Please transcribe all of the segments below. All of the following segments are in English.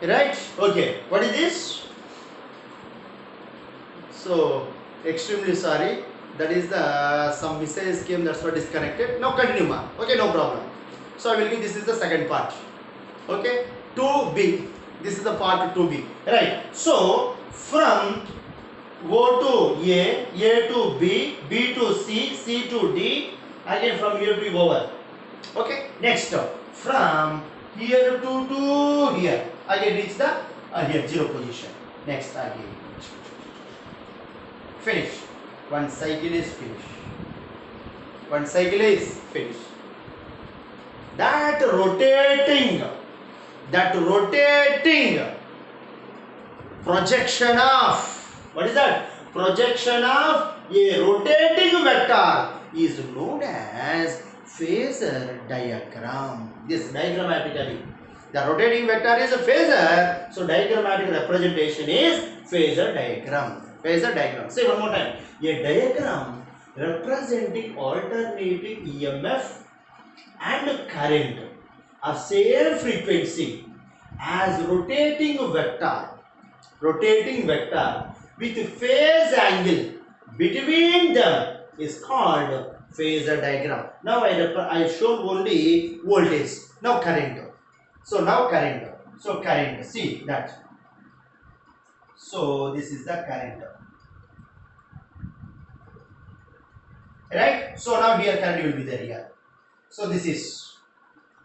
Right? Okay. What is this? So extremely sorry. That is the some message came. That's what disconnected. Now continue, ma. Okay, no problem. So I will give. This is the second part. Okay. 2B. This is the part 2B. Right. So from O to A to B, B to C, C to D. Again from here to over. Okay. Next from here to here. Again reach the here zero position. Next again. Finish. One cycle is finished. One cycle is finished. That rotating projection of, what is that? Projection of a rotating vector is known as phasor diagram. This diagrammatically, the rotating vector is a phasor, so diagrammatic representation is phasor diagram. Phasor diagram. Say one more time. A diagram representing alternating EMF and current of same frequency as rotating vector with phase angle between them is called phasor diagram. Now I showed only voltage. Now current. So now current. So current. See that. So this is the current. Right? So now here current will be there here. So this is.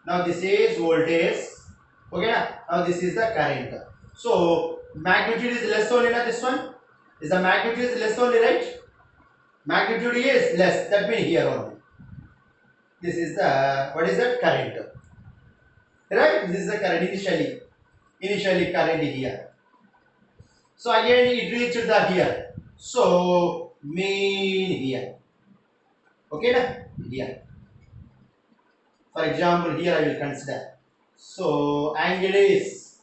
Now this is voltage. Okay, now this is the current. So magnitude is less only, na this one? Is the magnitude is less only, right? Magnitude is less. That means here only. This is the, what is that? Current. Right? This is the current initially. Initially current here. So again it reached the here. So mean here. Okay, na? Here. For example, here I will consider. So angle is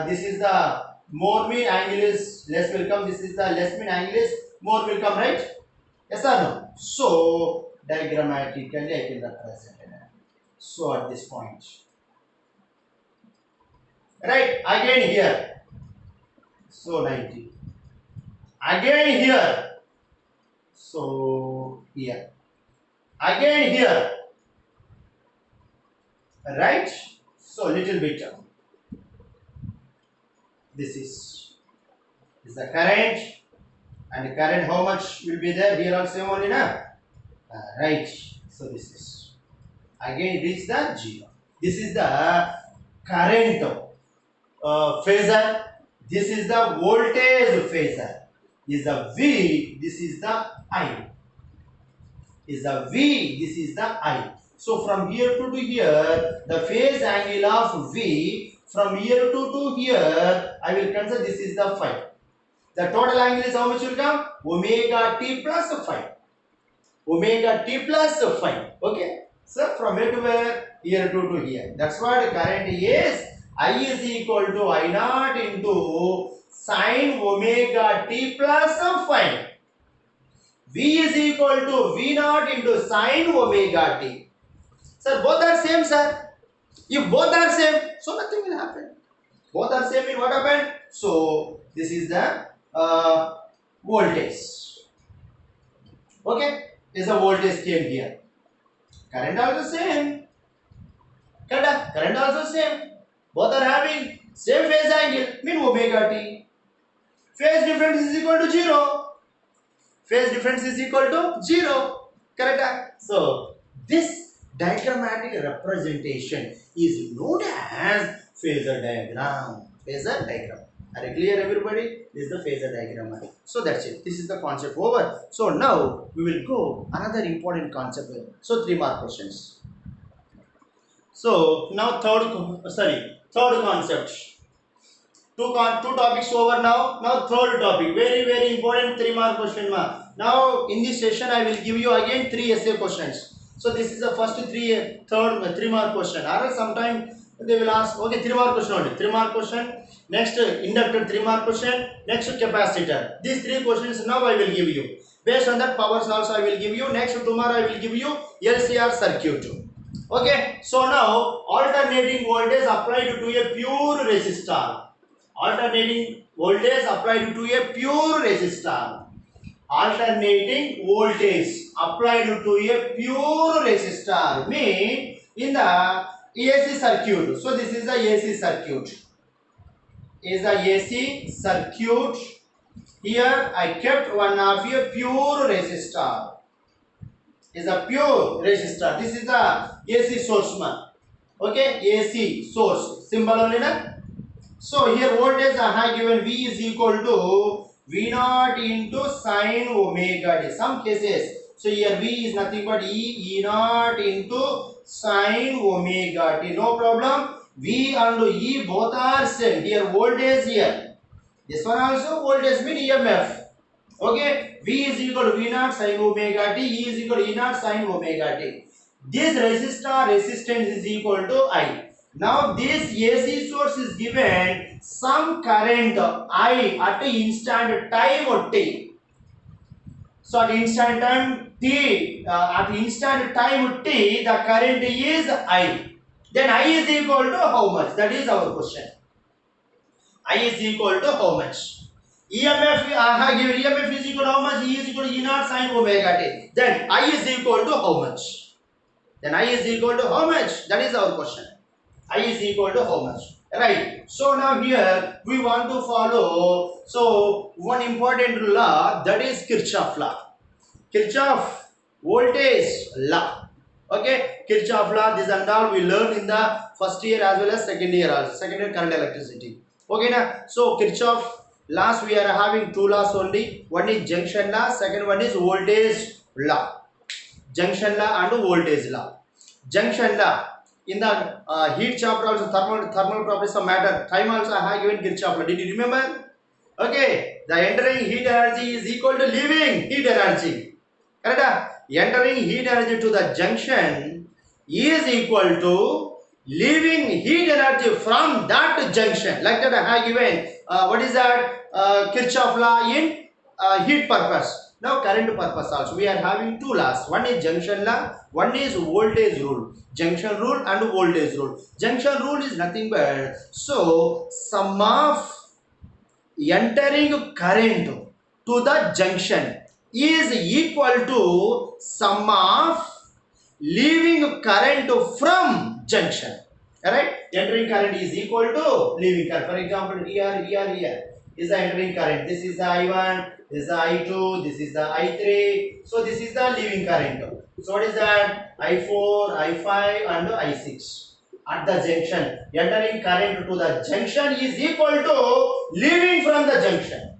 this is the more mean, angle is less will come. This is the less mean, angle is more will come, right? Yes or no? So diagrammatically I can represent it. So at this point, right? Again here. So 90. Again here. So here. Again here. Right? So little bit. This is the current, and the current how much will be there here also only, na? Right. So this is again reach the zero. This is the current phasor. This is the voltage phasor. This is the V. This is the I. Is the V. This is the I. So from here to here, the phase angle of V from here to here, I will consider this is the phi. The total angle is how much will come? Omega t plus phi. Omega t plus phi. Okay. So from here to where? Here to here. That's what current is. I is equal to I naught into sine omega t plus phi. V is equal to V naught into sine omega t. Sir, both are same, sir. If both are same, so nothing will happen. Both are same in what happened? So this is the voltage. Okay, this is the voltage came here. Current also same. Current also same. Both are having same phase angle, mean omega t. Phase difference is equal to 0. Phase difference is equal to 0. Correct? So this diagrammatic representation is known as phasor diagram. Phasor diagram. Are you clear, everybody? This is the phasor diagram. So that's it. This is the concept over. So now we will go another important concept. So 3 mark questions. So now third concept. Two topics over now. Now third topic. Very important 3 mark question. Now in this session I will give you again 3 essay questions. So this is the first 3 mark question. Or sometime they will ask, okay, 3 mark question only. 3 mark question. Next inductor 3 mark question. Next capacitor. These 3 questions now I will give you. Based on that powers also I will give you. Next tomorrow I will give you LCR circuit. Okay, so now alternating voltage applied to a pure resistor. Alternating voltage applied to a pure resistor. Alternating voltage applied to a pure resistor mean in the AC circuit. So this is the AC circuit. Is the AC circuit. Here I kept one of a pure resistor. Is a pure resistor. This is the AC source man. Okay, AC source symbol only na. So here voltage I have given V is equal to V naught into sine omega t. Some cases. So here V is nothing but E naught into sine omega t. No problem. V and E both are same. Here voltage here. This one also voltage mean EMF. Okay, V is equal to V naught sin omega t, E is equal to E naught sin omega t. This resistor resistance is equal to I. Now this AC source is given some current I at instant time t. So at instant time t, the current is I. Then I is equal to how much? That is our question. I is equal to how much? EMF, I have given EMF is equal to how much? E is equal to E naught sin omega t. Then I is equal to how much? Then I is equal to how much? That is our question. I is equal to how much? Right. So now here we want to follow. So one important law, that is Kirchhoff law. Kirchhoff voltage law. Okay. Kirchhoff law. This and all we learned in the first year as well as second year also. Second year current electricity. Okay now. So Kirchhoff laws, we are having two laws only. One is junction law. Second one is voltage law. Junction law and voltage law. Junction law. In the heat chapter also thermal properties of matter. Time also I have given Kirchhoff law. Did you remember? Okay. The entering heat energy is equal to leaving heat energy. Correct? Entering heat energy to the junction is equal to leaving heat energy from that junction. Like that I have given what is that Kirchhoff law in heat purpose. Now current purpose also we are having two laws. One is junction law, one is voltage rule. Junction rule and voltage rule. Junction rule is nothing but so sum of entering current to the junction is equal to sum of leaving current from junction. Alright? Entering current is equal to leaving current. For example, here is the entering current. This is the I1, this is the I2, this is the I3. So this is the leaving current. So what is that? I4, I5 and I6 at the junction. Entering current to the junction is equal to leaving from the junction.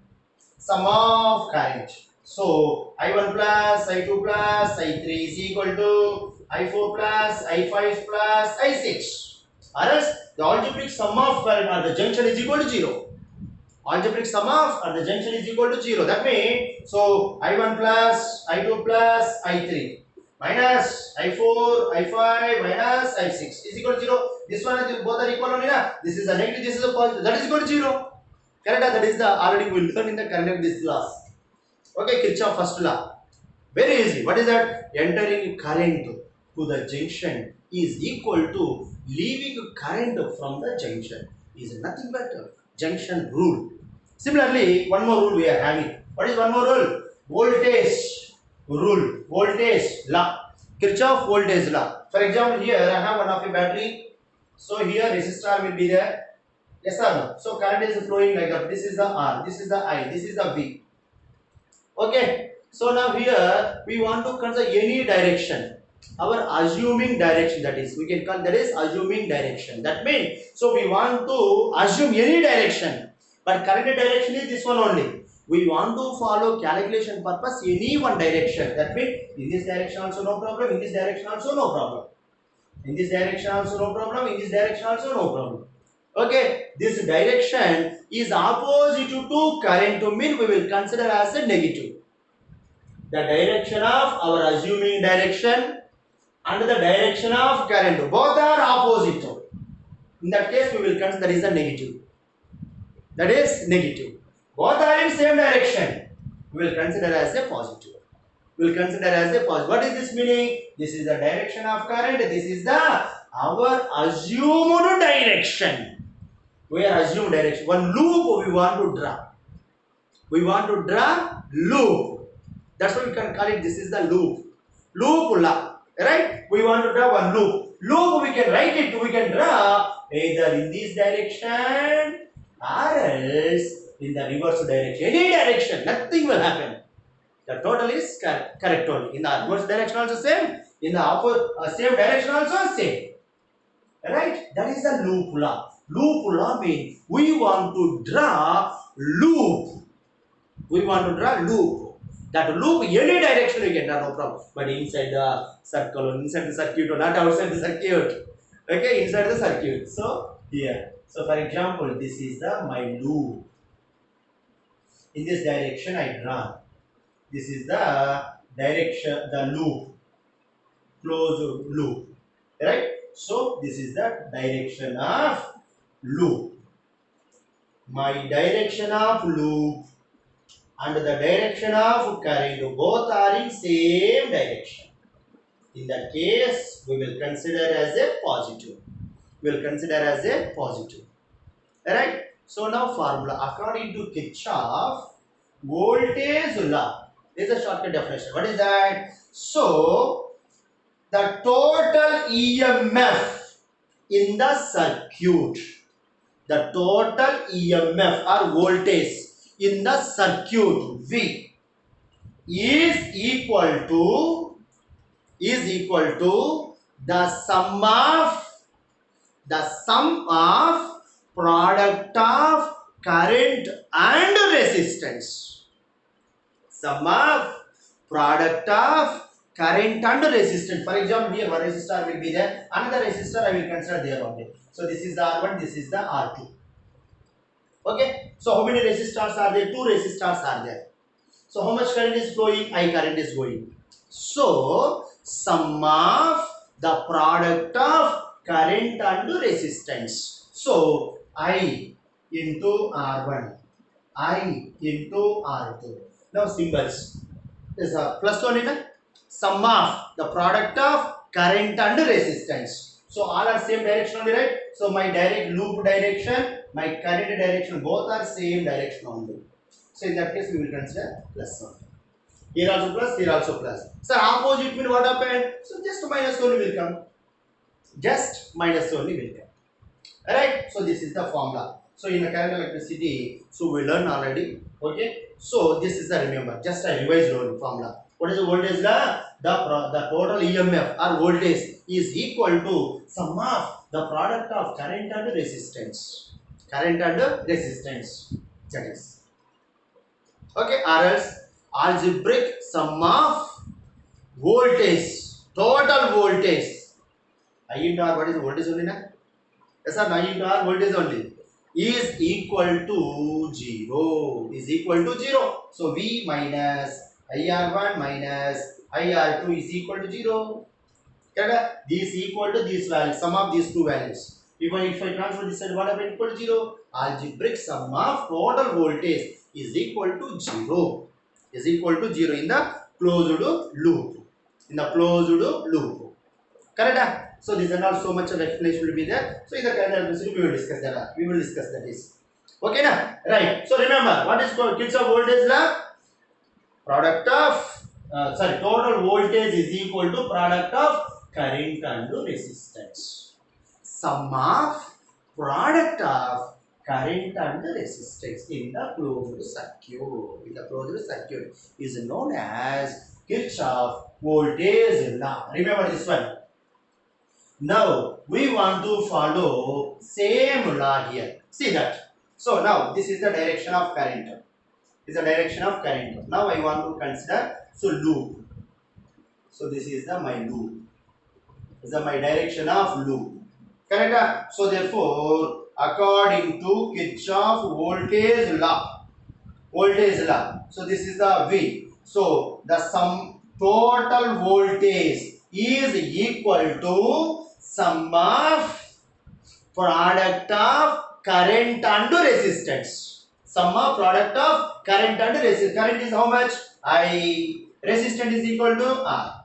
Sum of current. So I1 plus I2 plus I3 is equal to I4 plus I5 plus I6. Or else the algebraic sum of current at the junction is equal to 0. Algebraic sum of at the junction is equal to 0. That means so I1 plus I2 plus I3 minus I4 I5 minus I6 is equal to 0. This one is both are equal only na. This is a negative, this is a positive. That is equal to 0. Correct? That is the already we learned in the current this laws. Okay, Kirchhoff first law. Very easy. What is that? Entering current to the junction is equal to leaving current from the junction. Is nothing but junction rule. Similarly, one more rule we are having. What is one more rule? Voltage rule. Voltage law. Kirchhoff voltage law. For example, here I have one of a battery. So here resistor will be there. Yes or no? So current is flowing like that. This is the R. This is the I. This is the V. Okay. So now here we want to consider any direction. Our assuming direction, that is we can call that is assuming direction. That means so we want to assume any direction, but current direction is this one only. We want to follow calculation purpose any one direction. That means in this direction also no problem, in this direction also no problem, in this direction also no problem, in this direction also no problem. Okay, this direction is opposite to current to mean we will consider as a negative. The direction of our assuming direction and the direction of current both are opposite. In that case we will consider that is a negative. That is negative. Both are in same direction. We will consider as a positive. we'll consider as a positive. What is this meaning? This is the direction of current. This is the our assumed direction. We are assumed direction. One loop we want to draw. We want to draw loop. That's why we can call it. This is the loop. Loop law. Right? We want to draw one loop. Loop we can write it. We can draw either in this direction or else in the reverse direction. Any direction. Nothing will happen. The total is correct only. In the reverse direction also same. In the same direction also same. Right? That is the loop law. Loop law means we want to draw loop. We want to draw loop. That loop any direction we can draw, no problem. But inside the circle, inside the circuit, or not outside the circuit. Okay, inside the circuit. So here. So for example, this is the my loop. In this direction I draw. This is the direction, the loop, closed loop, right? So this is the direction of loop. My direction of loop and the direction of current both are in same direction. In that case, we will consider as a positive. We will consider as a positive, right? So now formula according to Kirchhoff voltage law. This is a shortcut definition. What is that? So, the total EMF in the circuit, the total EMF or voltage in the circuit V is equal to the sum of product of current and resistance. Sum of product of current and resistance. For example, here one resistor will be there, another resistor I will consider there only. So this is the R1, this is the R2. Okay. So how many resistors are there? Two resistors are there. So how much current is flowing? I current is going. So sum of the product of current and resistance. So I into R1, I into R2. Now symbols is a plus one in a sum of the product of current and resistance. So all are same direction only, right? So my direct loop direction, my current direction, both are same direction only. So in that case we will consider plus one. Here also plus, here also plus. So opposite mean what happened? So just minus only will come. Just minus only will come. Alright? So this is the formula. So in the current electricity, so we learn already. Okay. So this is the remember. Just a revised formula. What is the voltage law? The total EMF or voltage is equal to sum of the product of current and resistance. Current and resistance. That is. Okay. Or else algebraic sum of voltage. Total voltage. I into R, what is the voltage only now? Yes sir, I into R voltage only is equal to 0. Is equal to 0. So V minus IR1 minus IR2 is equal to 0. Correct? This equal to this value, sum of these two values. If I transfer this side, what happens? Equal to 0. Algebraic sum of total voltage is equal to 0. Is equal to 0 in the closed loop. In the closed loop. Correct? So this and all so much of explanation will be there. So in the current electricity we will discuss that. We will discuss that is. Okay na? Right. So remember what is called Kirchhoff voltage law? Product of total voltage is equal to product of current and resistance. Sum of product of current and resistance in the closed circuit. In the closed circuit is known as Kirchhoff voltage law. Remember this one. Now we want to follow same law here. See that. So now this is the direction of current. This is the direction of current. Now I want to consider loop. So this is my loop. This is my direction of loop. Correct? So therefore, according to Kirchhoff voltage law. So this is the V. So the sum total voltage is equal to sum of product of current and resistance. Sum of product of current and resistance. Current is how much? I. Resistance is equal to R.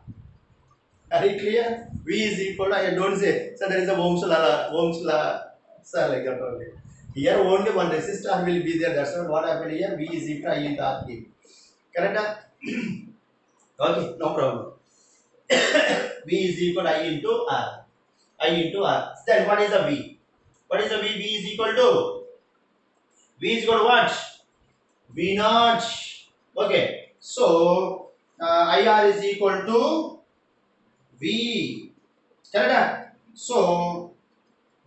Are you clear? V is equal to, I don't say, so there is a Ohm's law, sir, like that only. Here only one resistor will be there, that's what happened here, V is equal to I into R. Correct? Okay, no problem. V is equal to I into R. I into R. Then what is the V? What is the V? V is equal to? V is equal to what? V naught. Okay. So, IR is equal to V. Correct? So,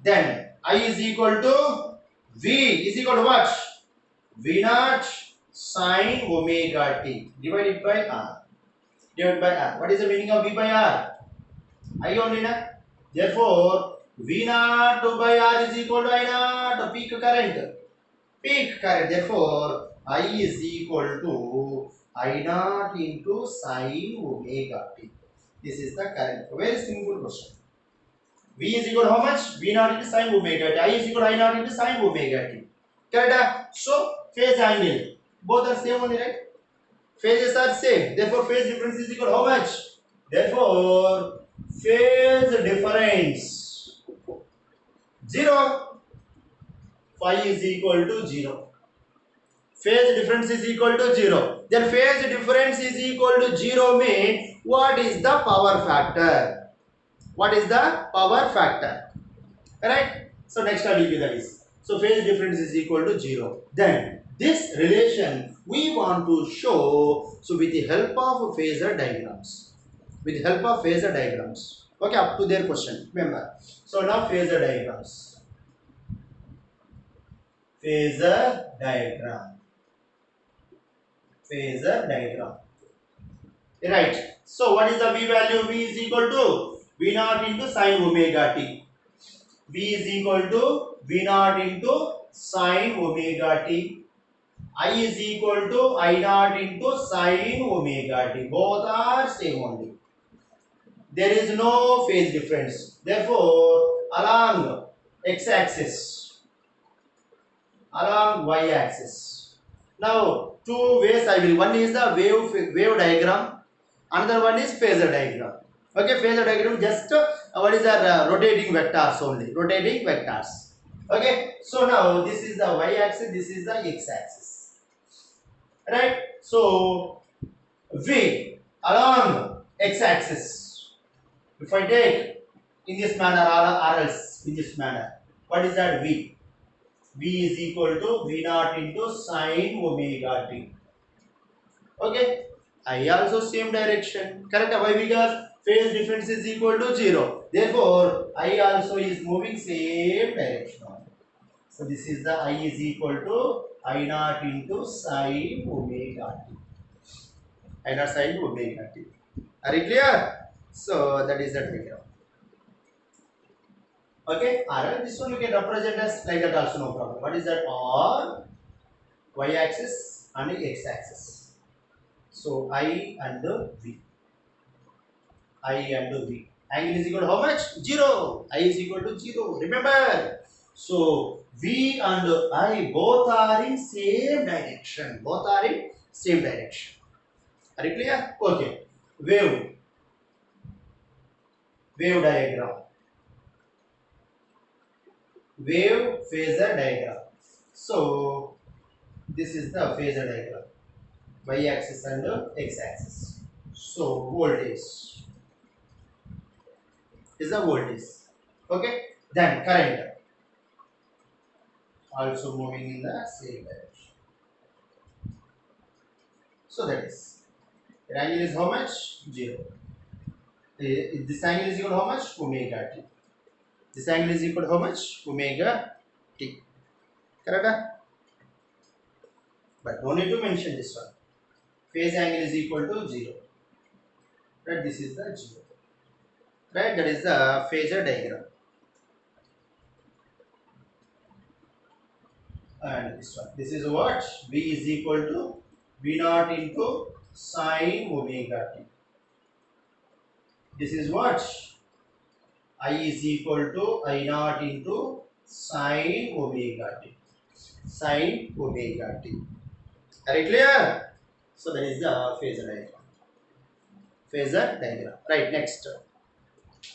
then I is equal to V is equal to what? V naught sine omega t divided by R. Divided by R. What is the meaning of V by R? I only na. Therefore, V naught by R is equal to I naught, peak current. Peak current. Therefore, I is equal to I naught into sine omega t. This is the current. Very simple question. V is equal to how much? V naught into sine omega t. I is equal to I naught into sine omega t. Correct? So, phase angle. Both are same only, right? Phases are same. Therefore, phase difference is equal to how much? Therefore, phase difference 0. Phi is equal to 0. Phase difference is equal to 0. Then phase difference is equal to 0 means what is the power factor? What is the power factor? Right? So next I will give that is. So phase difference is equal to 0. Then this relation we want to show so with the help of phasor diagrams. With the help of phasor diagrams. Okay, up to their question. Remember. So now phasor diagrams. Phasor diagram. Phasor diagram. Right. So what is the V value? V is equal to V naught into sine omega t. V is equal to V naught into sine omega t. I is equal to I naught into sine omega t. Both are same only. There is no phase difference. Therefore, along x-axis, along y-axis. Now, two ways I will. One is the wave diagram. Another one is phasor diagram. Okay, phasor diagram just what is the rotating vectors only. Rotating vectors. Okay, so now this is the y-axis, this is the x-axis. Right? So, V along x-axis. If I take in this manner or else in this manner, what is that V? V is equal to V naught into sine omega t. Okay, I also same direction. Correct? Why? Because phase difference is equal to 0. Therefore, I also is moving same direction. So this is the I is equal to I naught into sine omega t. I naught sine omega t. Are you clear? So that is the diagram. Okay, or this one you can represent as like that also, no problem. What is that? R, y-axis and x-axis. So I and V. I and V. Angle is equal to how much? 0. I is equal to 0. Remember. So V and I both are in same direction. Both are in same direction. Are you clear? Okay. Wave. Wave diagram. Wave phasor diagram. So this is the phasor diagram. Y-axis and x-axis. So voltage is the voltage. Okay. Then current also moving in the same direction. So that is. The angle is how much? 0. This angle is equal to how much? Omega t. This angle is equal to how much? Omega t. Correct? But no need to mention this one. Phase angle is equal to 0. Right? This is the 0. Right? That is the phasor diagram. And this one. This is what? V is equal to V naught into sine omega t. This is what? I is equal to I naught into sine omega t. Sine omega t. Are you clear? So that is the phasor diagram. phasor diagram. Right, next.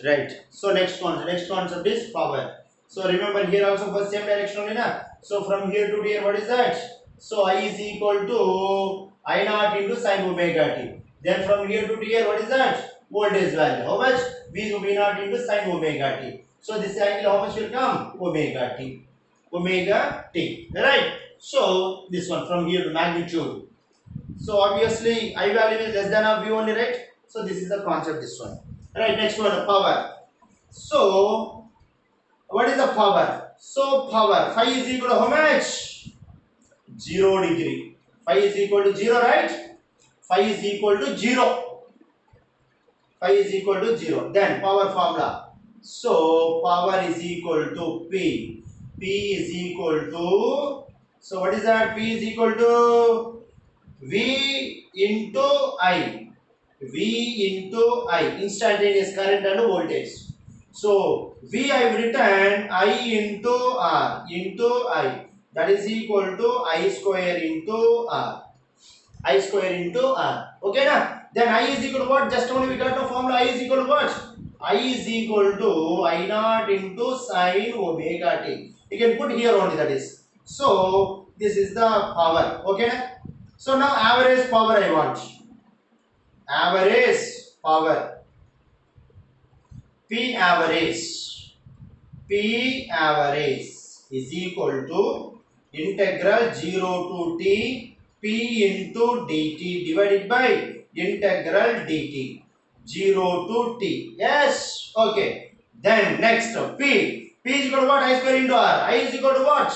Right. So next concept is power. So remember here also for same direction only na. So from here to here, what is that? So I is equal to I naught into sin omega t. Then from here to here, what is that? Voltage value. How much? V naught into sin omega t. So this angle how much will come? Omega t. Omega t. Right. So this one from here to magnitude. So obviously I value is less than of V only, right? So this is the concept. This one. Right. Next one, power. So, what is the power? So, power phi is equal to how much? 0 degree. Phi is equal to 0, right? Phi is equal to 0. Phi is equal to 0. Then, power formula. So, power is equal to P. P is equal to, so what is that? P is equal to V into I. V into I. Instantaneous current and voltage. So V I have written I into R into I, that is equal to I square into R. I square into R. Okay na? Then I is equal to what? Just only we got the formula. I is equal to what? I is equal to I naught into sin omega t. You can put here only, that is. So this is the power. Okay na? So now average power I want. Average power. P average is equal to integral 0 to t P into dt divided by integral dt 0 to t. Yes, okay. Then next P is equal to what? I square into R. I is equal to what?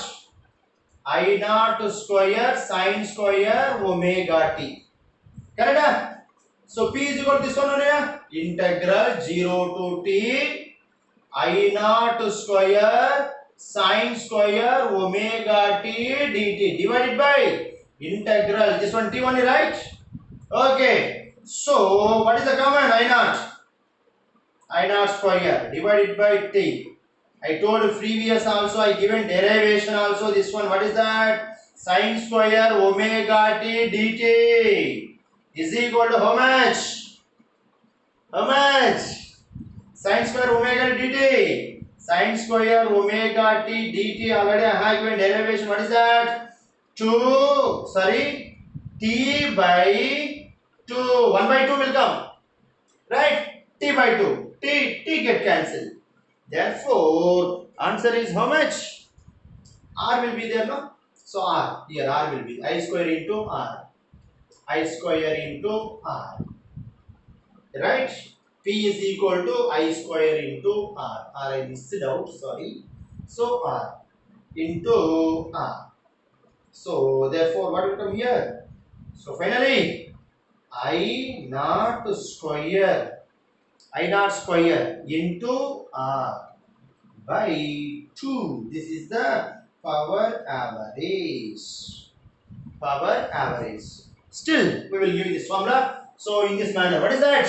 I naught square sin square omega t. Correct? So P is equal to this one only. Integral 0 to t I naught square sin square omega t dt divided by integral this one t only, right? Okay. So what is the command? I naught square divided by t. I told previous also, I given derivation also. This one, what is that? Sin square omega t dt is equal to how much? How much? Sin square omega dt. Sin square omega t dt already I have given derivation. What is that? T by 2. 1 by 2 will come. Right? T by 2. T get cancelled. Therefore, answer is how much? R will be there, no? So R. Here R will be I square into R. I square into R. Right? P is equal to I square into R. I missed it out, sorry. So R into R. So therefore what will come here? So finally I naught square into R by 2. This is the power average. Power average. Still we will give this formula. So in this manner, what is that?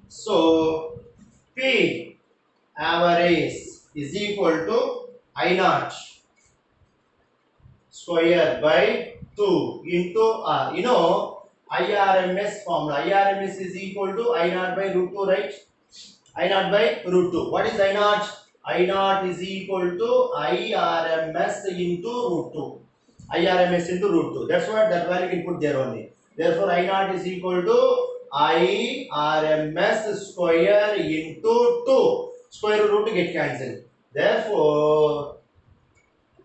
So P average is equal to I naught square by 2 into R. You know IRMS formula. IRMS is equal to I naught by root 2, right? I naught by root 2. What is I naught? I naught is equal to IRMS into root 2. IRMS into root 2. That's what that value you can put there only. Therefore, I naught is equal to IRMS square into 2. Square root to get cancelled. Therefore,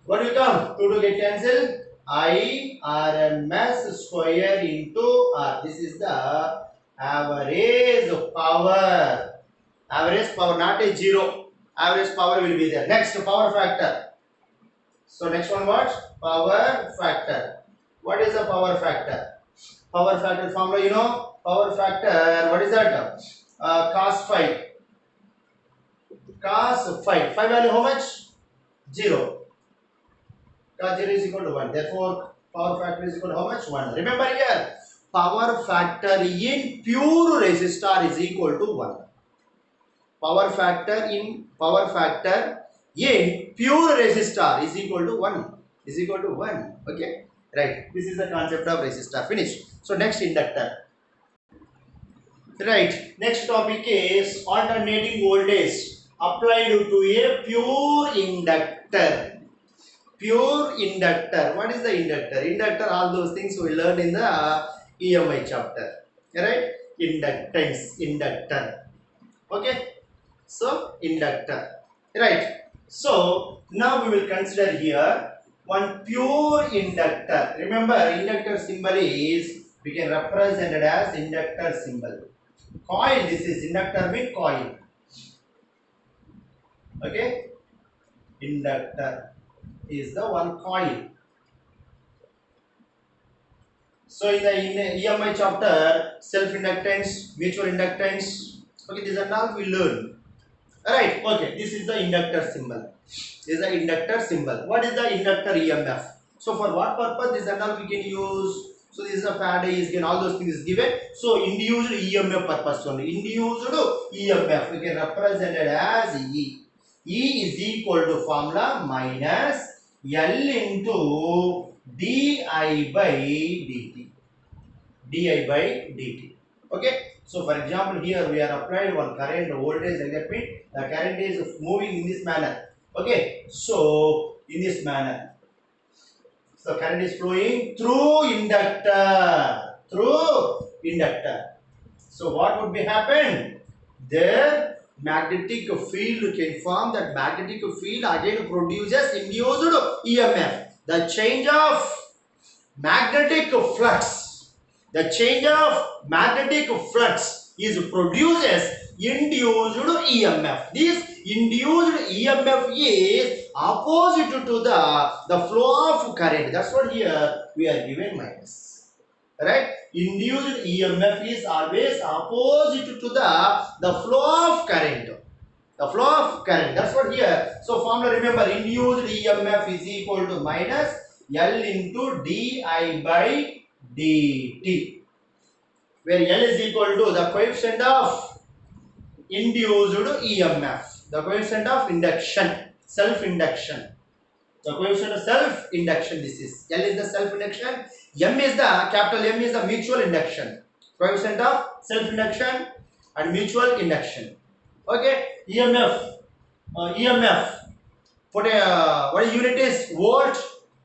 what will come? 2 to get cancelled. IRMS square into R. This is the average power. Average power, not a 0. Average power will be there. Next, power factor. So next one what? Power factor. What is the power factor? Power factor formula, you know. Power factor, what is that? Cos phi. Cos phi. Phi value how much? 0. Cos 0 is equal to 1. Therefore, power factor is equal to how much? 1. Remember here, power factor in pure resistor is equal to 1. Power factor in pure resistor is equal to 1. Is equal to 1. Okay. Right. This is the concept of resistor. Finish. So next inductor. Right. Next topic is alternating voltage applied to a pure inductor. Pure inductor. What is the inductor? Inductor, all those things we learned in the EMI chapter. Right? Inductance, inductor. Okay. So inductor. Right. So now we will consider here one pure inductor. Remember, inductor symbol is, we can represent it as inductor symbol. Coil, this is inductor with coil. Okay. Inductor is the one coil. So in the EMI chapter, self-inductance, mutual inductance, okay, these are all we learn. Alright, okay, this is the inductor symbol. This is the inductor symbol. What is the inductor EMF? So for what purpose this and all we can use? So this is a Faraday is given, all those things is given. So induced EMF purpose only. Induced EMF, we can represent it as E. E is equal to formula minus L into di by dt. Di by dt. Okay. So for example, here we are applied one current voltage electric. The current is moving in this manner. Okay. So in this manner. So current is flowing through inductor. Through inductor. So what would be happen? There magnetic field can form. That magnetic field again produces induced EMF. The change of magnetic flux. The change of magnetic flux is produces induced EMF. This induced EMF is opposite to the flow of current. That's what here we are given minus. Right? Induced EMF is always opposite to the flow of current. The flow of current. That's what here. So formula, remember, induced EMF is equal to minus L into di by dt, where L is equal to the coefficient of induced EMF, the coefficient of induction, self-induction, the coefficient of self-induction. This is L is the self-induction, M is the capital M is the mutual induction, coefficient of self-induction and mutual induction. Okay, EMF, EMF. For what unit is volt,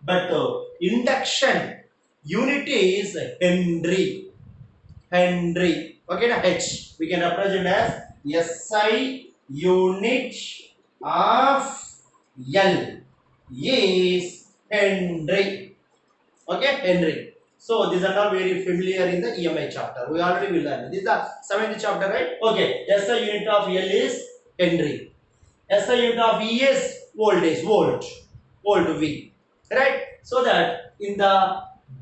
but induction unit is Henry. Henry. Okay, now H we can represent as SI unit of L is Henry. Okay, Henry. So these are not very familiar in the EMI chapter. We already will learn. This is the 7th chapter, right? Okay, SI unit of L is Henry. SI unit of E is voltage, volt V. Right? So that in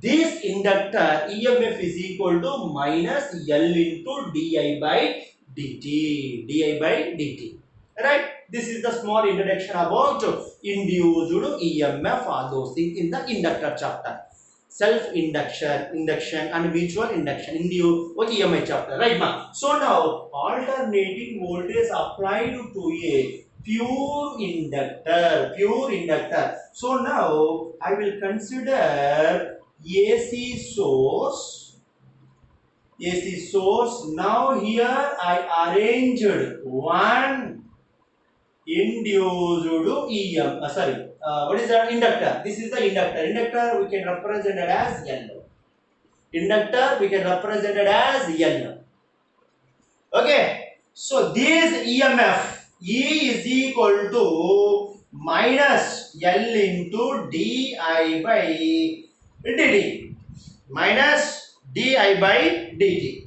this inductor EMF is equal to minus L into di by dt. Right? This is the small introduction about induced EMF, all those things in the inductor chapter. Self-induction, induction and mutual induction, induced EMI chapter. Right, ma? So now alternating voltage applied to a pure inductor. So now I will consider AC source. Now here I arranged one induced EM. What is that? Inductor. This is the inductor. Inductor we can represent it as L. Inductor we can represent it as L. Okay. So this EMF E is equal to minus L into di by dt. Minus di by dt.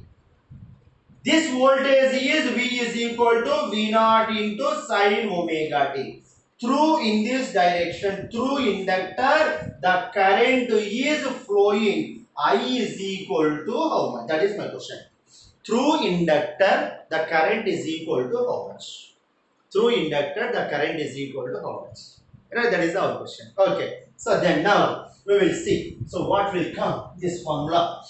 This voltage is V is equal to V naught into sin omega t. Through in this direction, through inductor, the current is flowing. I is equal to how much? That is my question. Through inductor, the current is equal to how much? Through inductor, the current is equal to how much? Right, that is our question. Okay. So then now we will see. So what will come? This formula.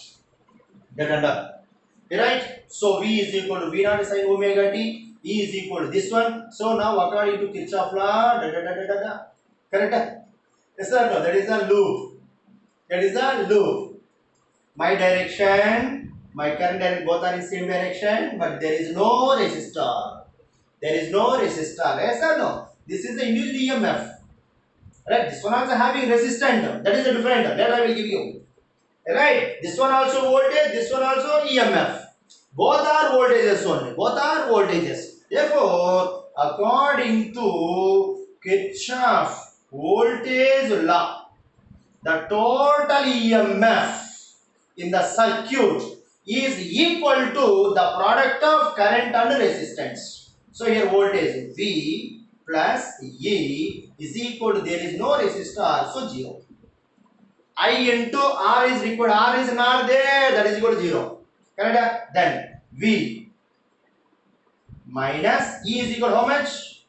Right? So V is equal to V naught sin omega t. E is equal to this one. So now according to Kirchhoff law, correct? Yes or no? That is a loop. That is a loop. My direction, my current direction, both are in same direction, but there is no resistor. There is no resistor. Yes or no? This is the induced EMF. Right? This one also having resistant. That is a different. That I will give you. Right? This one also voltage. This one also EMF. Both are voltages only. Both are voltages. Therefore, according to Kirchhoff voltage law, the total EMF in the circuit is equal to the product of current and resistance. So here voltage V plus E is equal to, there is no resistor, so 0. I into R is equal to, R is not there, that is equal to 0. Correct? Then V minus E is equal to how much?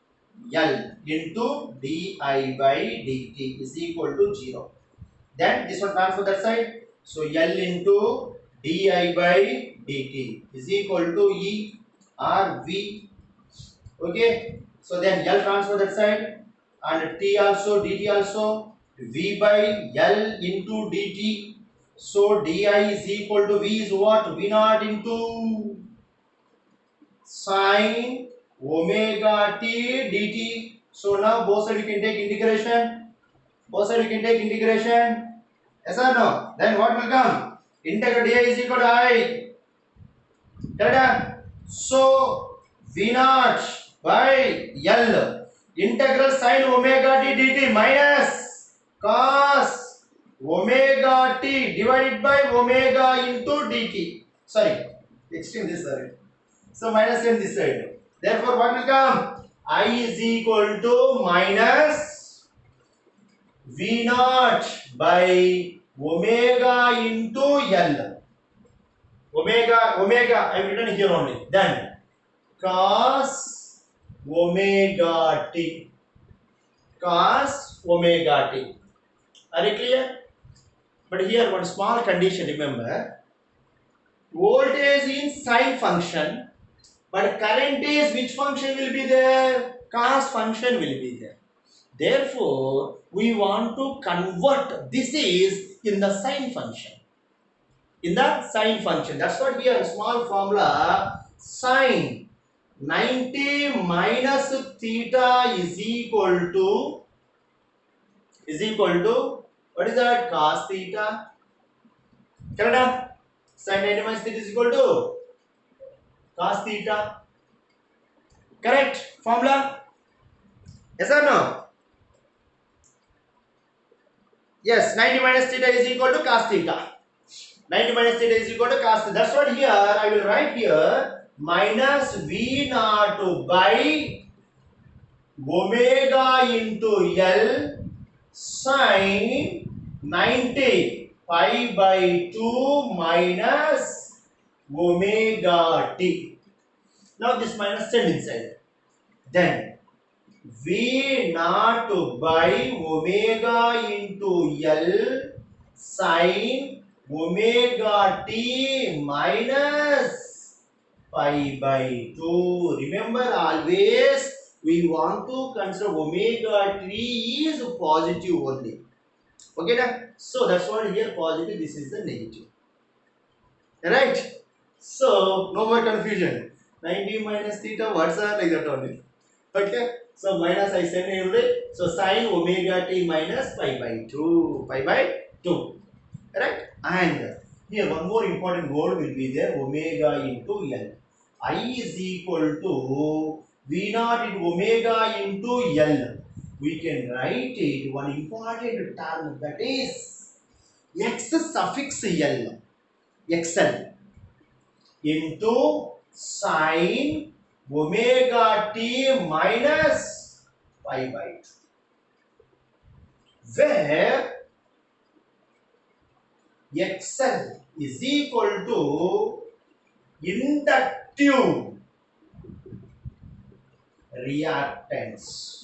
L into di by dt is equal to 0. Then this one transfer that side. So L into di by dt is equal to E R V. Okay. So then L transfer that side, and T also, dt also, V by L into dt. So di is equal to, V is what? V naught into sine omega t dt. So now both side we can take integration. Both side we can take integration. Yes or no? Then what will come? Integral di is equal to I. Correct? So V naught by L integral sine omega t dt minus cos omega t divided by omega into dt. Sorry, extreme this side. So minus in this side. Therefore, what will come? I is equal to minus V naught by omega into L. Omega, I have written here only. Then cos omega t. Cos omega t. Are you clear? But here one small condition, remember. Voltage in sine function, but current is which function will be there? Cos function will be there. Therefore, we want to convert this is in the sine function. In the sine function. That's what here, small formula, sine 90 minus theta is equal to what is that? Cos theta. Correct? Sine 90 minus theta is equal to cos theta. Correct formula? Yes or no? Yes, 90 minus theta is equal to cos theta. 90 minus theta is equal to cos theta. That's what here I will write here, minus V naught by omega into L sine 90 pi by 2 minus omega t. Now this minus send inside. Then V naught by omega into L sine omega t minus pi by 2. Remember, always we want to consider omega t is positive only. Okay, now? So that's what here positive, this is the negative. Right? So no more confusion. 90 minus theta, what's that? Like that only. Okay? So minus I send every. So sine omega t minus pi by 2. Pi by 2. Right? And here one more important word will be there, omega into L. I is equal to V naught into omega into L. We can write it one important term, that is X suffix L. XL into sine omega t minus pi by 2. Where XL is equal to inductive reactance.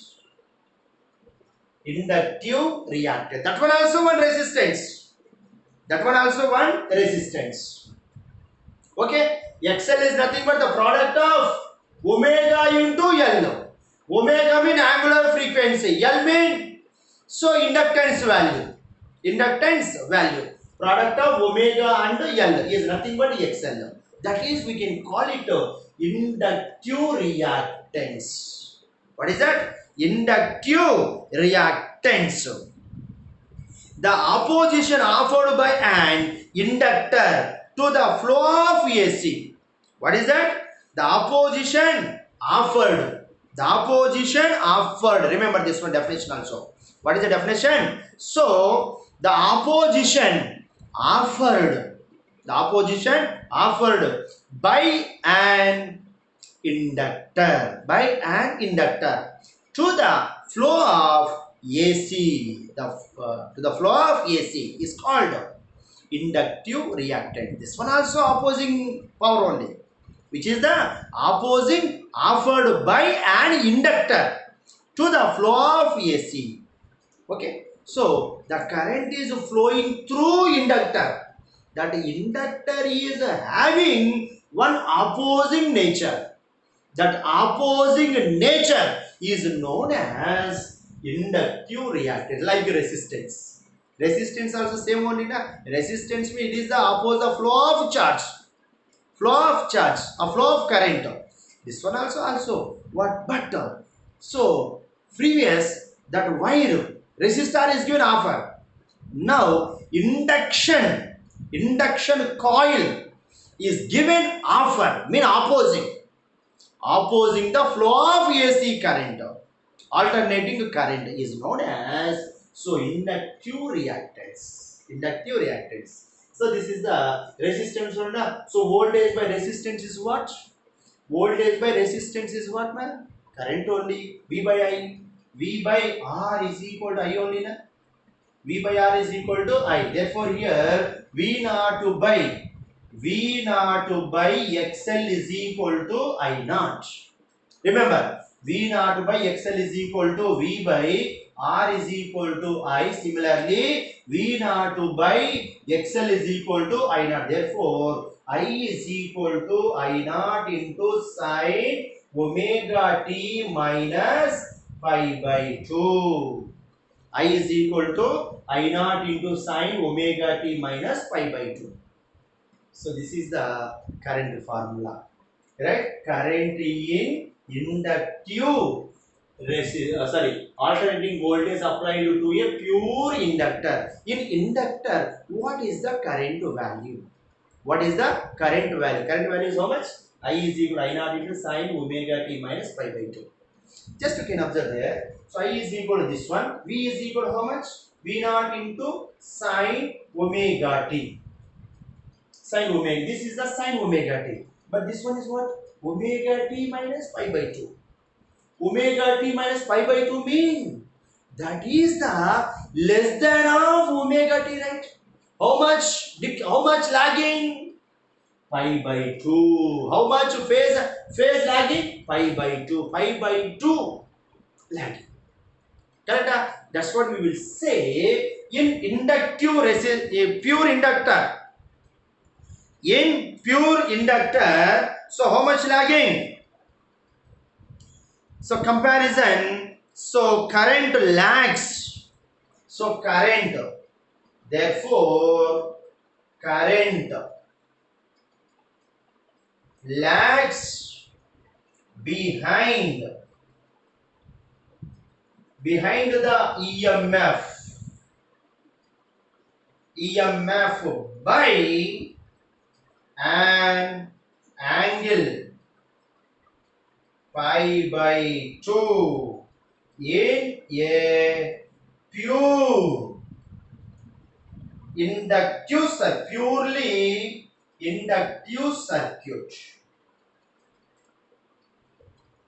Inductive reactance. That one also one resistance. That one also one resistance. Okay. XL is nothing but the product of omega into L. Omega mean angular frequency. L mean so inductance value. Inductance value. Product of omega and L is nothing but XL. That is, we can call it inductive reactance. What is that? Inductive reactance. The opposition offered by an inductor to the flow of AC. What is that? The opposition offered. The opposition offered. Remember this one definition also. What is the definition? So, the opposition offered. The opposition offered by an inductor. By an inductor to the flow of AC. To the flow of AC is called inductive reactant. This one also opposing power only, which is the opposing offered by an inductor to the flow of AC. Okay, so the current is flowing through inductor. That inductor is having one opposing nature. That opposing nature is known as inductive reactance, like resistance. Resistance also same only na. Resistance means it is the opposite flow of charge. Flow of charge, a flow of current. This one also what? But so previous that wire resistor is given offer. Now induction coil is given offer, mean opposing the flow of AC current. Alternating current is known as inductive reactance. Inductive reactance. So this is the resistance one. So voltage by resistance is what? Voltage by resistance is what, man? Current only. V by I. V by R is equal to I only, na? V by R is equal to I. Therefore here V naught by XL is equal to I naught. Remember, V naught by XL is equal to V by R is equal to I. Similarly, V naught by XL is equal to I naught. Therefore, I is equal to I naught into sine omega t minus pi by 2. I is equal to I naught into sine omega t minus pi by 2. So this is the current formula, right? Current in inductive alternating voltage applied to a pure inductor. In inductor, what is the current value? What is the current value? Current value is how much? I is equal to I naught into sine omega t minus pi by 2. Just you can observe there. So I is equal to this one. V is equal to how much? V naught into sine omega t. Sine omega. This is the sine omega t. But this one is what? Omega t minus pi by 2. Omega t minus pi by 2 mean that is the less than of omega t, right? How much lagging? Pi by 2. How much phase lagging? Pi by 2. Pi by 2 lagging. Correct? That's what we will say in pure inductor. In pure inductor, so how much lagging? So comparison, so current lags. So current, therefore current lags behind the EMF by an angle pi by 2 in a pure inductive circuit, purely inductive circuit.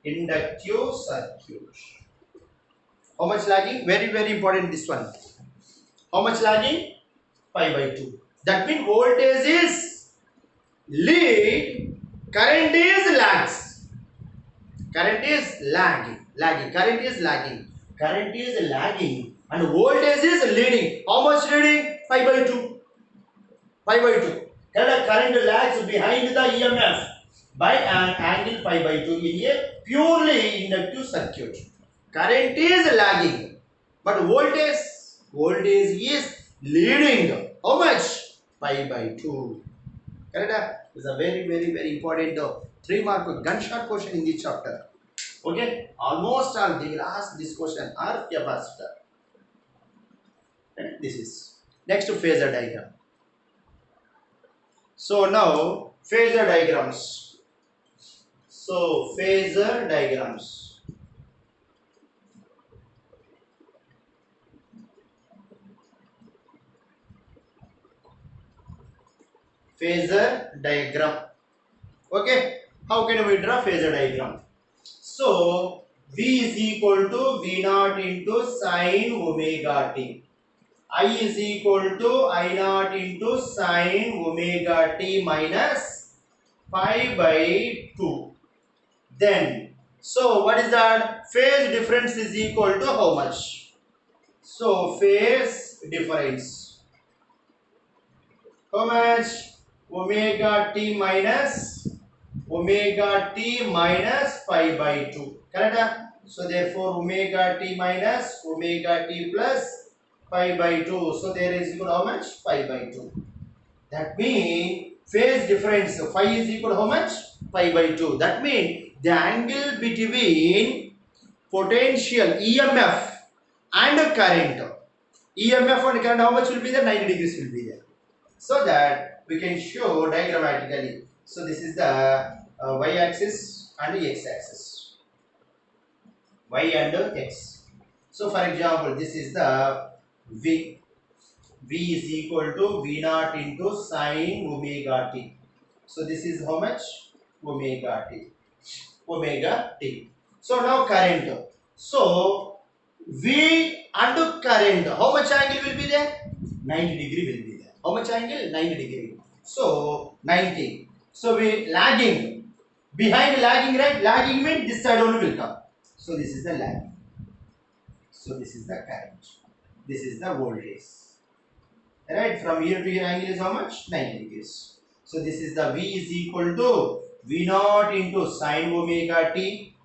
Inductive circuit. How much lagging? Very, very important this one. How much lagging? Pi by 2. That means voltage is lead, current is lags. Current is lagging. Current is lagging. Current is lagging. And voltage is leading. How much leading? Pi by 2. Pi by 2. Current lags behind the EMF by an angle pi by 2 in a purely inductive circuit. Current is lagging, but voltage is leading how much? Pi by 2. Correct? It's a very important 3 mark gunshot question in this chapter. Okay, almost all they will ask this question are capacitor. And this is next to phasor diagram. So now phasor diagrams. So phasor diagrams. Phasor diagram. Okay, how can we draw phasor diagram? So V is equal to V naught into sine omega t. I is equal to I naught into sine omega t minus pi by 2. Then, so what is that? Phase difference is equal to how much? So phase difference. How much? Omega t minus pi by 2. Correct? So therefore omega t minus omega t plus pi by 2. So there is equal to how much? Pi by 2. That means phase difference phi is equal to how much? Pi by 2. That means the angle between potential EMF and current. EMF and current how much will be there? 90 degrees will be there. So that we can show diagrammatically. So this is the y-axis and the x-axis. Y and x. So for example, this is the V. V is equal to V naught into sine omega t. So this is how much? Omega t. Omega t. So now current. So V and current, how much angle will be there? 90 degree will be there. How much angle? 90 degree. So 90. So we lagging. Behind lagging, right? Lagging means this side only will come. So this is the lagging. So this is the current. This is the voltage. Right? From here to here angle is how much? 90 degrees. So this is the V is equal to V naught into sine omega t.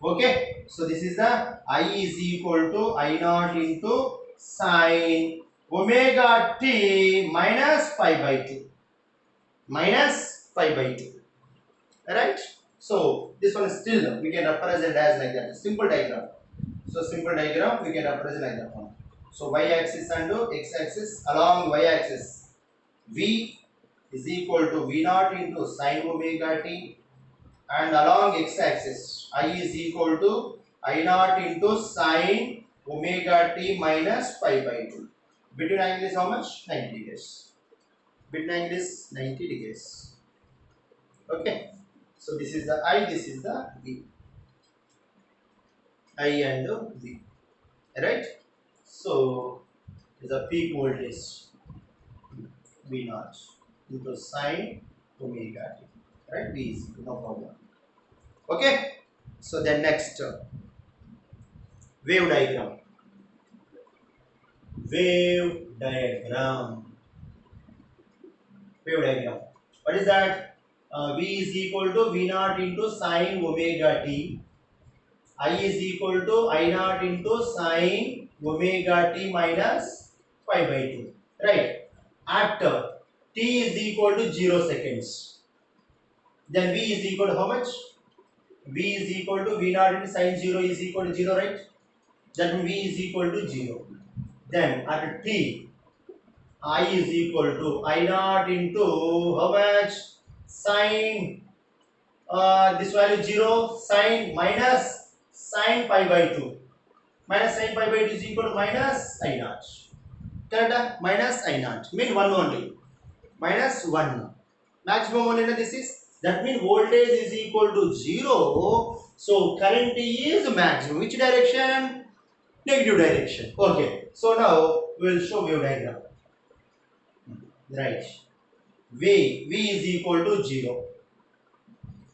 Okay. So this is the I is equal to I naught into sine omega t minus pi by 2. Minus pi by 2. Right? So this one is still we can represent as like that. Simple diagram. So simple diagram we can represent like that one. So y-axis and x-axis. Along y-axis V is equal to V naught into sine omega t, and along x-axis I is equal to I naught into sine omega t minus pi by 2. Between angle is how much? 90 degrees. Between angle is 90 degrees. Okay. So this is the I, this is the V. I and V. Right? So is a peak voltage V naught into sine omega t. Right? V is no problem. Okay. So then next wave diagram. Wave diagram. Wave diagram. What is that? V is equal to V naught into sine omega t. I is equal to I naught into sine omega t minus pi by 2. Right? At t is equal to 0 seconds. Then V is equal to how much? V is equal to V naught into sine 0 is equal to 0, right? That means V is equal to 0. Then at t, I is equal to I naught into how much? Sine, this value 0, sine minus sine pi by 2. Minus sine pi by 2 is equal to minus I naught. Correct? Minus I naught. Mean 1 only. Minus 1. Maximum only this is. That means voltage is equal to 0. So current is maximum. Which direction? Negative direction. Okay. So now we will show wave diagram. Right. V is equal to 0.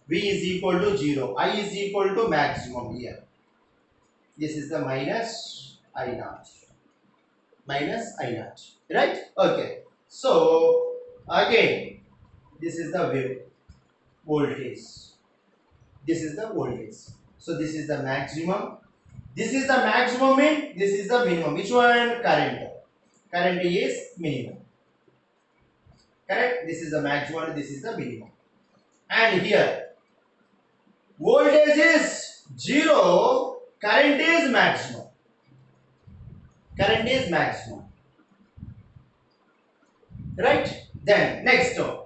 V is equal to 0. I is equal to maximum here. This is the minus I naught. Minus I naught. Right? Okay. So again, this is the wave voltage. This is the voltage. So this is the maximum. This is the maximum mean this is the minimum. Which one? Current. current is minimum. Correct? This is the maximum and this is the minimum. And here, voltage is 0, current is maximum. Current is maximum. Right? Then, next one.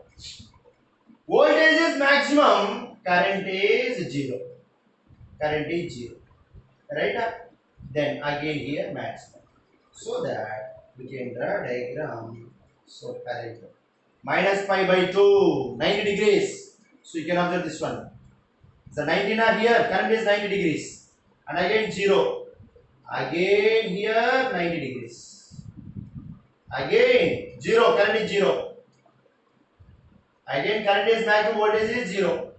Voltage is maximum, current is 0. Current is 0. Right? Then again here maximum. So that we can draw diagram. So current minus pi by 2, 90 degrees. So you can observe this one. So 19 are here, current is 90 degrees. And again 0. Again here 90 degrees. Again 0, current is 0. Again current is maximum, voltage is 0.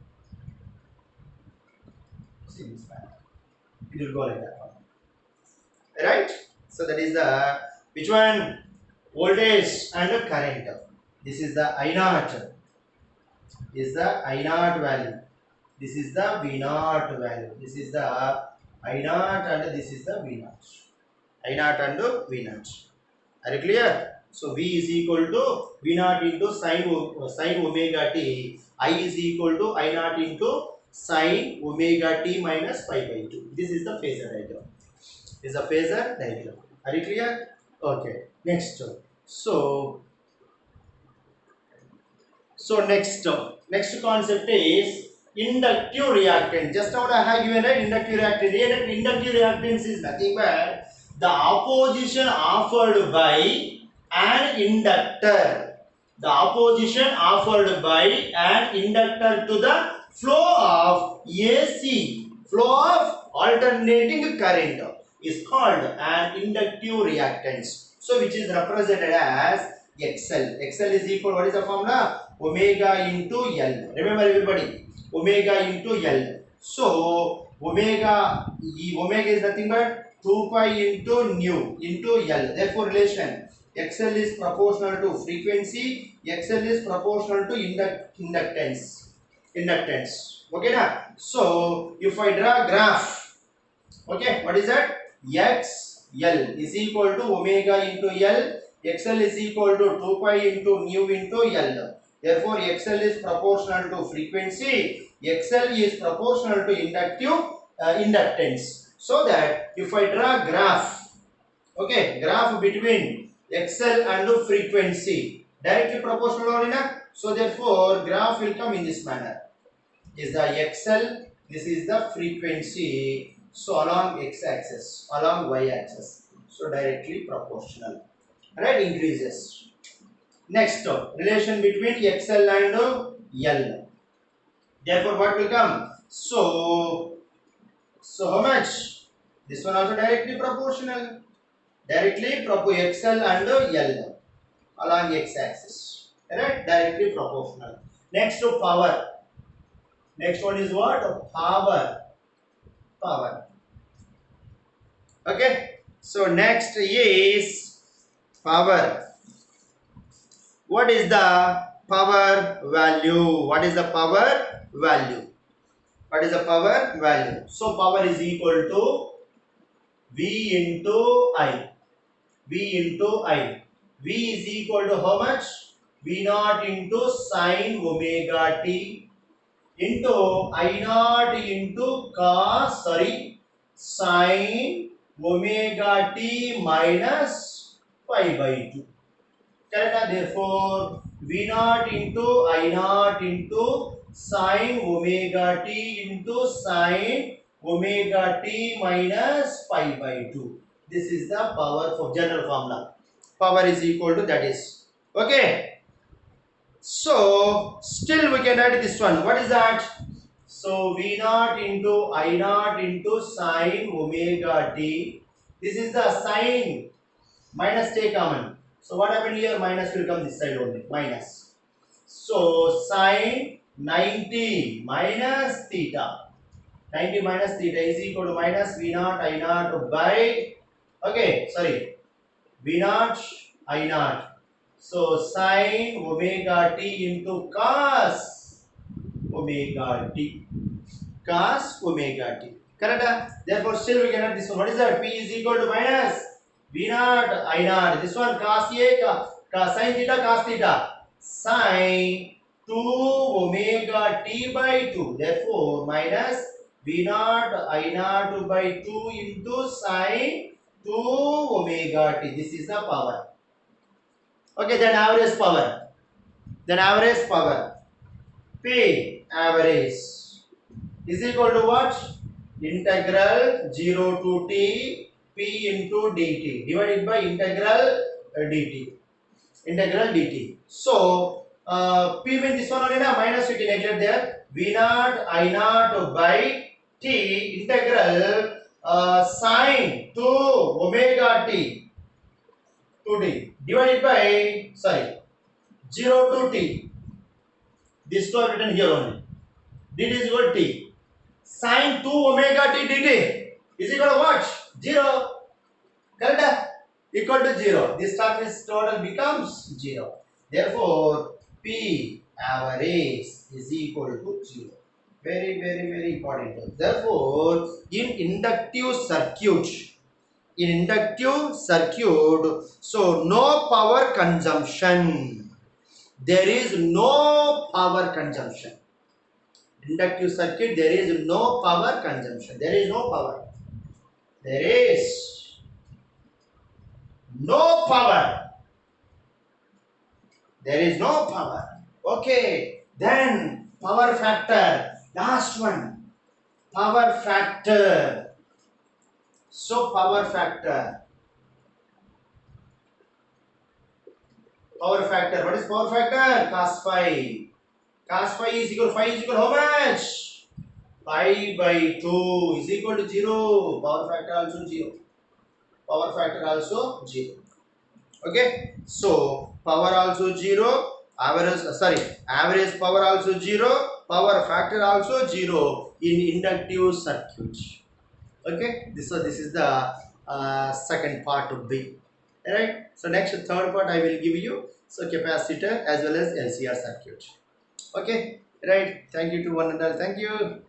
See this pattern. It will go like that one. Right? So that is the which one? Voltage and current. This is the I naught. This is the I naught value. This is the V naught value. This is the I naught and this is the V naught. I naught and V naught. Are you clear? So V is equal to V naught into sin omega t. I is equal to I naught into sin omega t minus pi by 2. This is the phasor diagram. This is a phasor diagram. Are you clear? Okay. Next. So next concept is inductive reactance. Just now I have given an inductive reactance. Inductive reactance is nothing but the opposition offered by an inductor. The opposition offered by an inductor to the flow of AC, flow of alternating current, is called an inductive reactance. So which is represented as XL. XL is equal, what is the formula? Omega into L. Remember everybody, omega into L. So omega is nothing but 2 pi into nu into L. Therefore relation XL is proportional to frequency, XL is proportional to inductance. Okay na? So if I draw a graph, okay, what is that? XL is equal to omega into L. XL is equal to 2 pi into nu into L. Therefore, XL is proportional to frequency. XL is proportional to inductance. So that if I draw a graph, okay, graph between XL and frequency, directly proportional only na? So therefore, graph will come in this manner. This is the XL. This is the frequency. So along x-axis, along y-axis. So directly proportional. Right? Increases. Next, relation between XL and L. Therefore, what will come? So how much? This one also directly proportional. Directly XL and L along x-axis. Right? Directly proportional. Next to power. Next one is what? Power. Okay. So next is power. What is the power value? What is the power value? What is the power value? So power is equal to V into I. V into I. V is equal to how much? V naught into sin omega t into I naught into sin omega t minus pi by 2. Correct? Therefore, V naught into I naught into sin omega t into sin omega t minus pi by 2. This is the power for general formula. Power is equal to that is. Okay. So, still we can write this one. What is that? So, V naught into I naught into sin omega t. This is the sin, minus take common. So, what happened here? Minus will come this side only. Minus. So, sin 90 minus theta. 90 minus theta is equal to minus V naught I naught by, okay, sorry, V naught I naught. So, sin omega t into cos omega t. Cos omega t. Correct? Therefore, still we can have this one. What is that? P is equal to minus V naught I naught. This one cos A sin theta cos theta. Sin 2 omega t by 2. Therefore minus V naught I naught by 2 into sin 2 omega t. This is the power. Okay, then average power. Then average power. P average is equal to what? Integral 0 to t p into dt divided by integral dt. Integral dt. So p means this one only na, minus you can neglect there. V naught I naught by t integral sine 2 omega t to d divided by 0 to t. This two are written here only. Dt is equal to t. Sine 2 omega t dt is equal to what? 0. Correct? Equal to 0. This term is total becomes 0. Therefore, P average is equal to 0. Very, very, very important. Therefore, in inductive circuit, so no power consumption. There is no power consumption. Inductive circuit, there is no power consumption. There is no power. There is no power. There is no power. Okay. Then power factor. Last one. Power factor. So power factor. Power factor. What is power factor? Cos phi. Cos phi is equal to how much? Pi by 2 is equal to 0. Power factor also 0. Power factor also 0. Okay. So power also 0. Average power also 0. Power factor also 0 in inductive circuit. Okay. This is the second part of B. Alright. So next third part I will give you. So capacitor as well as LCR circuit. Okay. Right. Thank you to one another. Thank you.